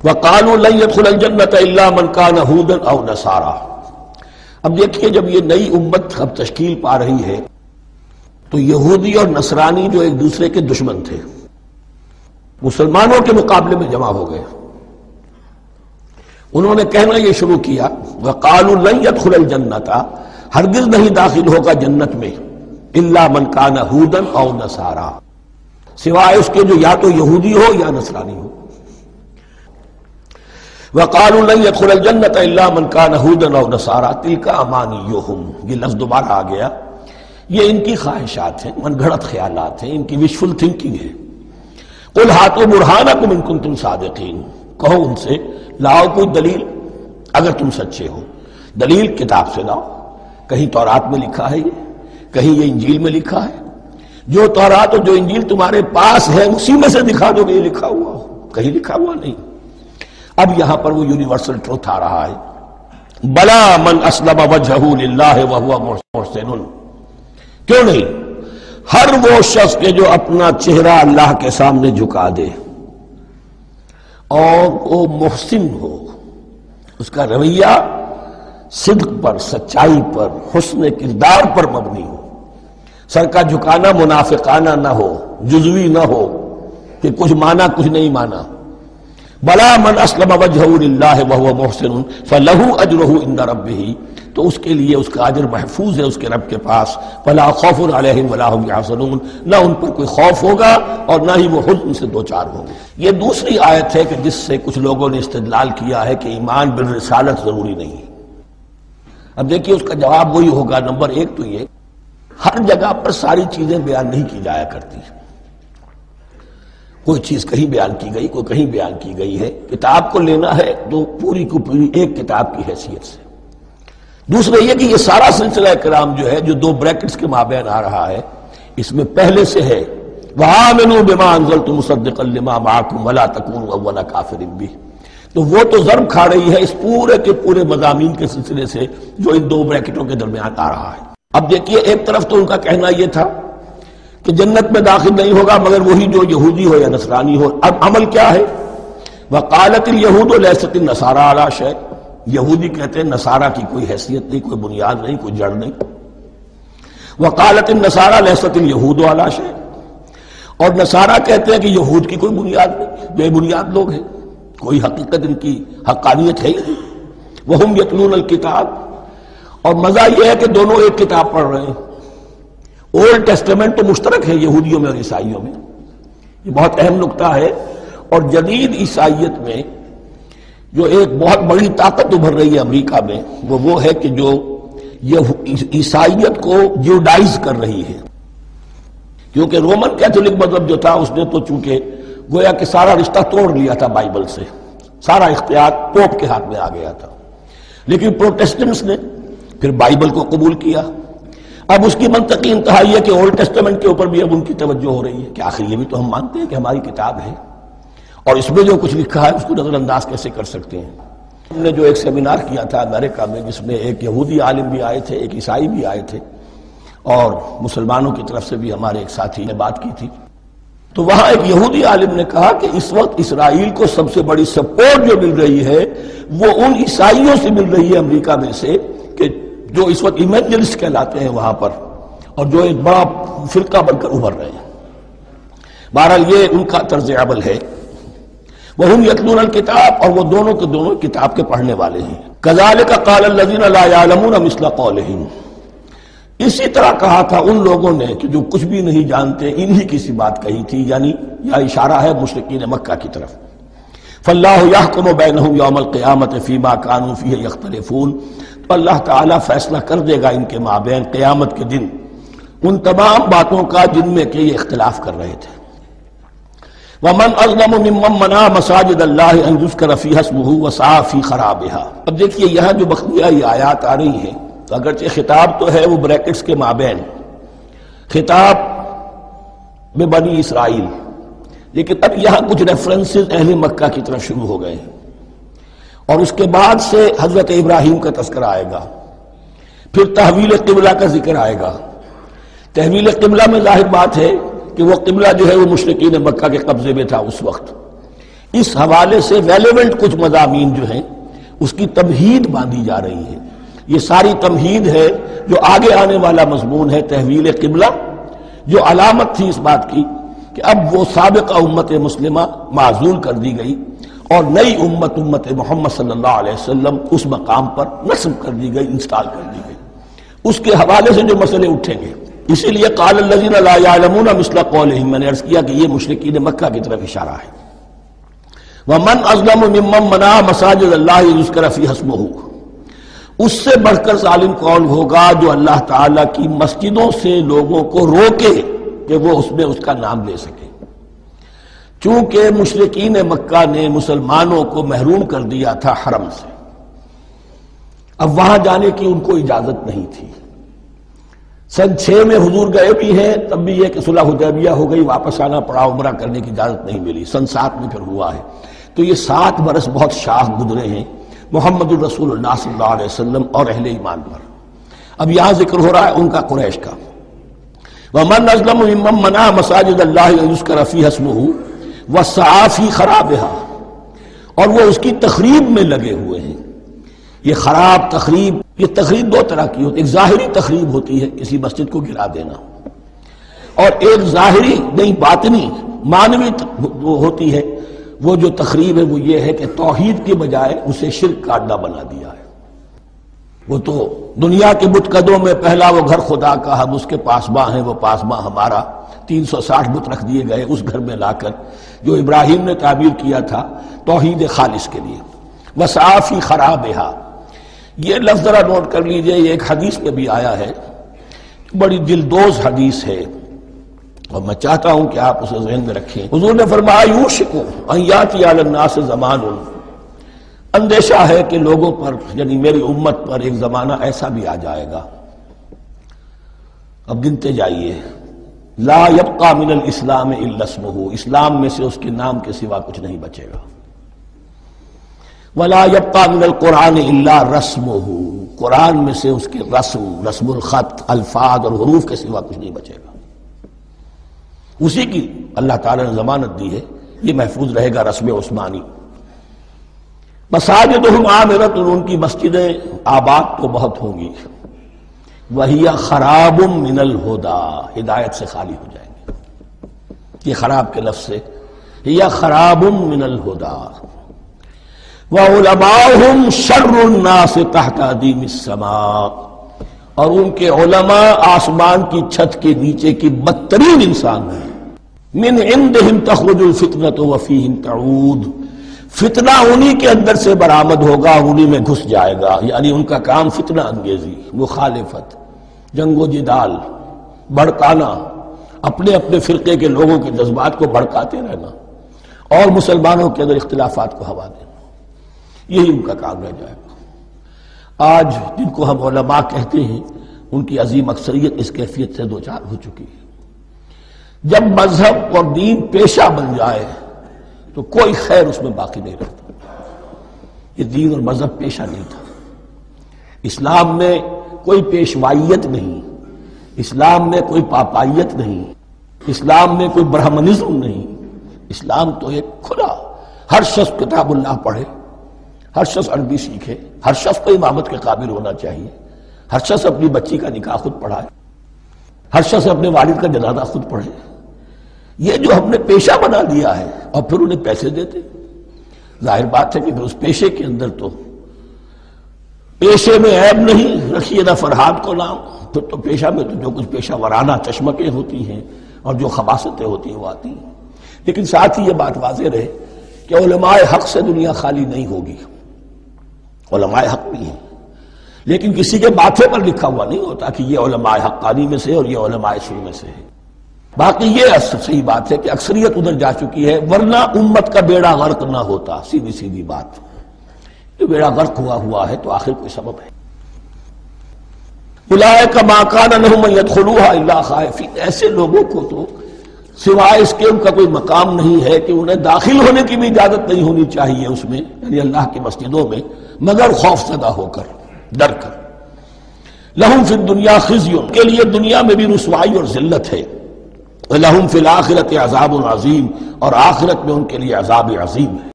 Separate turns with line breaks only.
وَقَالُوا لَن يَدْخُلَ الْجَنَّةَ إِلَّا مَنْ كَانَ هُودًا أَوْ نَصَارَىٰ۔ اب دیکھیے جب یہ نئی امت اب تشکیل پا رہی ہے تو یہودی اور نصرانی جو ایک دوسرے کے دشمن تھے مسلمانوں کے مقابلے میں جمع ہو گئے، انہوں نے کہنا یہ شروع کیا وَقَالُوا لَن يَدْخُلَ الْجَنَّةَ، ہرگز نہیں داخل ہوگا جنت میں إِلَّا مَنْ كَانَ هُودًا أَوْ نَصَارَىٰ، سوائے اس کے جو یا تو یہودی ہو یا نصرانی ہو۔ وَقَالُوا لَن يَدْخُلَ الْجَنَّةَ إِلَّا مَنْ كَانَ هُودًا أَوْ نَصَارَىٰ تِلْكَ أَمَانِيُّهُمْ، یہ لفظ دوبارہ آ گیا، یہ ان کی خواہشات ہیں، من گھڑت خیالات ہیں، ان کی وشفل تھنکنگ ہے۔ قُلْ هَاتُوا بُرْهَانَكُمْ إِن كُنتُمْ صَادِقِينَ، کہو ان سے لاؤ کوئی دلیل اگر تم سچے ہو، دلیل کتاب سے لاؤ، کہیں تورات میں لکھا ہے یہ، کہیں یہ انجیل میں لکھا ہے، جو تورات اور جو انجیل تمہارے پاس ہے اسی میں سے دکھا دو کہ یہ لکھا ہوا ہو، کہیں لکھا ہوا نہیں۔ اب یہاں پر وہ یونیورسل ٹروتھ آ رہا ہے، بلا من اسلم وجہہ للہ وہو محسن، کیوں نہیں، ہر وہ شخص کے جو اپنا چہرہ اللہ کے سامنے جھکا دے اور وہ محسن ہو، اس کا رویہ صدق پر، سچائی پر، حسن کردار پر مبنی ہو، سر کا جھکانا منافقانہ نہ ہو، جزوی نہ ہو کہ کچھ مانا کچھ نہیں مانا۔ بلا من اسلم وجہہ للہ وہو محسن فلہ اجرہ عند ربہ، تو اس کے لیے اس کا اجر محفوظ ہے اس کے رب کے پاس، فلا خوف علیہم ولا هم یحزنون، نہ ان پر کوئی خوف ہوگا اور نہ ہی وہ حزن سے دوچار ہوں گے۔ یہ دوسری آیت ہے کہ جس سے کچھ لوگوں نے استدلال کیا ہے کہ ایمان بالرسالت ضروری نہیں ہے۔ اب دیکھیے اس کا جواب وہی ہوگا، نمبر ایک تو یہ ہر جگہ پر ساری چیزیں بیان نہیں کی جایا کرتی، کوئی چیز کہیں بیان کی گئی، کوئی کہیں بیان کی گئی ہے۔ کتاب کو لینا ہے تو پوری کو پوری ایک کتاب کی حیثیت سے۔ دوسرے یہ کہ یہ سارا سلسلہ کرام جو ہے جو دو بریکٹس کے مابین آ رہا ہے، اس میں پہلے سے ہے وَآمِنُوا بِمَا أَنزَلْتُ مُصَدِّقًا لِمَا مَعَكُمْ وَلَا تَكُونُوا أَوَّلَ كَافِرٍ بِهِ، تو وہ تو ضرب کھا رہی ہے اس پورے کے پورے مضامین کے سلسلے سے جو ان دو بریکٹوں کے درمیان آ رہا ہے۔ اب دیکھیے ایک طرف تو ان کا کہنا یہ تھا کہ جنت میں داخل نہیں ہوگا مگر وہی جو یہودی ہو یا نصرانی ہو۔ اب عمل کیا ہے؟ وَقَالَتِ الْيَهُودُ لَيْسَتِ النَّصَارَىٰ عَلَىٰ شَيْءٍ، یہودی کہتے ہیں نصارہ کی کوئی حیثیت نہیں، کوئی بنیاد نہیں، کوئی جڑ نہیں۔ وَقَالَتِ النَّصَارَىٰ لَيْسَتِ الْيَهُودُ عَلَىٰ شَيْءٍ، اور نصارہ کہتے ہیں کہ یہود کی کوئی بنیاد نہیں، بے بنیاد لوگ ہیں، کوئی حقیقت ان کی حقانیت ہے ہی نہیں۔ وَهُمْ يَتْلُونَ الْكِتَابَ، اور مزہ یہ ہے کہ دونوں ایک کتاب پڑھ رہے ہیں۔ اولڈ ٹیسٹمنٹ تو مشترک ہے یہودیوں میں اور عیسائیوں میں، یہ بہت اہم نقطہ ہے۔ اور جدید عیسائیت میں جو ایک بہت بڑی طاقت ابھر رہی ہے امریکہ میں، وہ ہے کہ جو یہ عیسائیت کو جیوڈائز کر رہی ہے، کیونکہ رومن کیتھولک مذہب جو تھا اس نے تو چونکہ گویا کہ سارا رشتہ توڑ لیا تھا بائبل سے، سارا اختیار پوپ کے ہاتھ میں آ گیا تھا، لیکن پروٹیسٹنٹس نے پھر بائبل کو قبول کیا۔ اب اس کی منطقی انتہا یہ کہ اولڈ ٹیسٹمنٹ کے اوپر بھی اب ان کی توجہ ہو رہی ہے کہ آخر یہ بھی تو ہم مانتے ہیں کہ ہماری کتاب ہے اور اس میں جو کچھ لکھا ہے اس کو نظر انداز کیسے کر سکتے ہیں۔ ہم نے جو ایک سیمینار کیا تھا امریکہ میں جس میں ایک یہودی عالم بھی آئے تھے، ایک عیسائی بھی آئے تھے، اور مسلمانوں کی طرف سے بھی ہمارے ایک ساتھی نے بات کی تھی، تو وہاں ایک یہودی عالم نے کہا کہ اس وقت اسرائیل کو سب سے بڑی سپورٹ جو مل رہی ہے وہ ان عیسائیوں سے مل رہی ہے امریکہ میں سے کہ جو اس وقت ایونجلسٹ کہلاتے ہیں وہاں پر، اور جو ایک بڑا فرقہ بن کر ابھر رہے ہیں۔ بہرحال یہ ان کا طرز عمل ہے۔ وَهُمْ يَتْلُونَ الْكِتَابَ، اور وہ دونوں کے دونوں کتاب کے پڑھنے والے ہیں۔ كَذَلِكَ قَالَ الَّذِينَ لَا يَعْلَمُونَ مِثْلَ قَوْلِهِمْ، اسی طرح کہا تھا ان لوگوں نے کہ جو کچھ بھی نہیں جانتے انہی کی سی بات کہی تھی، یعنی یہ اشارہ ہے مشرکین مکہ کی طرف۔ فَاللَّهُ يَحْكُمُ بَيْنَهُمْ يَوْمَ الْقِيَامَةِ فِيمَا كَانُوا فِيهِ يَخْتَلِفُونَ، تو اللہ تعالیٰ فیصلہ کر دے گا ان کے مابین قیامت کے دن ان تمام باتوں کا جن میں کہ یہ اختلاف کر رہے تھے۔ وَمَنْ أَظْلَمُ مِمَّنْ مَنَعَ مَسَاجِدَ اللَّهِ أَنْ يُذْكَرَ فِيهَا اسْمُهُ وَسَعَىٰ فِي خَرَابِهَا۔ اب دیکھیے یہاں جو بخیہ یہ آیات آ رہی ہیں، اگرچہ خطاب تو ہے وہ بریکٹس کے مابین، خطاب میں بنی اسرائیل، لیکن اب یہاں کچھ ریفرنسز اہل مکہ کی طرف شروع ہو گئے ہیں، اور اس کے بعد سے حضرت ابراہیم کا تذکرہ آئے گا، پھر تحویل قبلہ کا ذکر آئے گا۔ تحویل قبلہ میں ظاہر بات ہے کہ وہ قبلہ جو ہے وہ مشرکین مکہ کے قبضے میں تھا اس وقت، اس حوالے سے ریلیونٹ کچھ مضامین جو ہیں اس کی تمہید باندھی جا رہی ہے. یہ ساری تمہید ہے جو آگے آنے والا مضمون ہے تحویل قبلہ، جو علامت تھی اس بات کی کہ اب وہ سابقہ امت مسلمہ معزول کر دی گئی اور نئی امت محمد صلی اللہ علیہ وسلم اس مقام پر نصب کر دی گئی، انسٹال کر دی گئی. اس کے حوالے سے جو مسئلے اٹھیں گے، اسی لیے قال الذین لا یعلمون مثل قولہم، میں نے عرض کیا کہ یہ مشرکین مکہ کی طرف اشارہ ہے. ومن اظلم ممن منع مساجد اللہ یذکر فیہا اسمہ، اس سے بڑھ کر ظالم کون ہوگا جو اللہ تعالیٰ کی مسجدوں سے لوگوں کو روکے کہ وہ اس میں اس کا نام لے سکے. چونکہ مشرکین مکہ نے مسلمانوں کو محروم کر دیا تھا حرم سے، اب وہاں جانے کی ان کو اجازت نہیں تھی. سن 6 میں حضور گئے بھی ہیں، تب بھی یہ کہ صلح حدیبیہ ہو گئی، واپس آنا پڑا، عمرہ کرنے کی اجازت نہیں ملی. سن 7 میں پھر ہوا ہے. تو یہ 7 برس بہت شاخ گزرے ہیں محمد الرسول اللہ صلی اللہ علیہ وسلم اور اہل ایمان پر. اب یہاں ذکر ہو رہا ہے ان کا، قریش کا. وَمَنْ أَظْلَمُ مِمَّنْ مَنَعَ مَسَاجِدَ اللَّهِ أَن يُذْكَرَ فِيهَا اسْمُهُ وَسَعَىٰ فِي خَرَابِهَا، اور وہ اس کی تخریب میں لگے ہوئے ہیں. یہ خراب تخریب، یہ تخریب 2 طرح کی ہوتی ہے. ایک ظاہری تخریب ہوتی ہے، کسی مسجد کو گرا دینا، اور ایک ظاہری نہیں باطنی معنوی ہوتی ہے. وہ جو تخریب ہے وہ یہ ہے کہ توحید کے بجائے اسے شرک کا اڈا بنا دیا ہے. وہ تو دنیا کے بت قدوں میں پہلا وہ گھر خدا کا، ہم اس کے پاسباں ہیں، وہ پاسباں ہمارا. 360 بت رکھ دیے گئے اس گھر میں لا کر، جو ابراہیم نے تعبیر کیا تھا توحید خالص کے لیے. وَسَعَىٰ فِي خَرَابِهَا، یہ لفظ ذرا نوٹ کر لیجئے، یہ ایک حدیث میں بھی آیا ہے، بڑی دلدوز حدیث ہے اور میں چاہتا ہوں کہ آپ اسے ذہن میں رکھیں. حضور نے فرمایا یوشک ان یاتی علی الناس زمان، اندیشہ ہے کہ لوگوں پر یعنی میری امت پر ایک زمانہ ایسا بھی آ جائے گا. اب گنتے جائیے. لا یبقى من الاسلام الا اسمہ، اسلام میں سے اس کے نام کے سوا کچھ نہیں بچے گا. ولا يبقى من القرآن الا رسمہ، قرآن میں سے اس کے رسم الخط، الفاظ اور حروف کے سوا کچھ نہیں بچے گا. اسی کی اللہ تعالیٰ نے ضمانت دی ہے، یہ محفوظ رہے گا رسم عثمانی. مساجدہم عامرۃ، ان کی مسجدیں آباد تو بہت ہوں گی. وہی خراب من الہدی، ہدایت سے خالی ہو جائیں گے. یہ خراب کے لفظ سے ہی خراب من الہدی. وعلماؤہم شر الناس تحت ادیم السماء، اور ان کے علماء آسمان کی چھت کے نیچے کی بدترین انسان ہیں. من عندہم تخرج الفتنۃ وفیہم تعود، فتنہ انہی کے اندر سے برآمد ہوگا، انہی میں گھس جائے گا. یعنی ان کا کام فتنہ انگیزی، مخالفت، جنگ و جدال، بھڑکانا، اپنے اپنے فرقے کے لوگوں کے جذبات کو بھڑکاتے رہنا اور مسلمانوں کے اندر اختلافات کو ہوا دینا، یہی ان کا کام رہ جائے گا. آج جن کو ہم علماء کہتے ہیں ان کی عظیم اکثریت اس کیفیت سے دوچار ہو چکی ہے. جب مذہب اور دین پیشہ بن جائے تو کوئی خیر اس میں باقی نہیں رہتا. یہ دین اور مذہب پیشہ نہیں تھا. اسلام میں کوئی پیشوائیت نہیں، اسلام میں کوئی پاپائیت نہیں، اسلام میں کوئی برہمنزم نہیں. اسلام تو ایک کھلا، ہر شخص کتاب اللہ پڑھے، ہر شخص عربی سیکھے، ہر شخص کو امامت کے قابل ہونا چاہیے، ہر شخص اپنی بچی کا نکاح خود پڑھائے، ہر شخص اپنے والد کا جنازہ خود پڑھے. یہ جو ہم نے پیشہ بنا دیا ہے اور پھر انہیں پیسے دیتے، ظاہر بات ہے کہ پھر اس پیشے کے اندر تو پیشے میں عیب نہیں، رکھیے نہ فرہاد کو نام. پھر تو پیشہ میں تو جو کچھ پیشہ ورانہ چشمکیں ہوتی ہیں اور جو خباثتیں ہوتی ہیں وہ آتی ہیں. لیکن ساتھ ہی یہ بات واضح رہے کہ علماء حق سے دنیا خالی نہیں ہوگی. علماء حق بھی ہیں، لیکن کسی کے ماتھے پر لکھا ہوا نہیں ہوتا کہ یہ علماء حقانی میں سے اور یہ علماء سو میں سے ہے. باقی یہ صحیح بات ہے کہ اکثریت ادھر جا چکی ہے، ورنہ امت کا بیڑا غرق نہ ہوتا. سیدھی سیدھی بات، یہ بیڑا غرق ہوا ہے تو آخر کوئی سبب ہے. اولئک ما کان لهم ان يدخلوها الا خائفین، ایسے لوگوں کو تو سوائے اس کے ان کا کوئی مقام نہیں ہے کہ انہیں داخل ہونے کی بھی اجازت نہیں ہونی چاہیے اس میں، یعنی اللہ کی مسجدوں میں، مگر خوف زدہ ہو کر، ڈر کر. لہم فی الدنیا خزی، کے لیے دنیا میں بھی رسوائی اور ذلت ہے. لہم فی الآخرۃ عذاب عظیم، اور آخرت میں ان کے لیے عذاب عظیم ہے.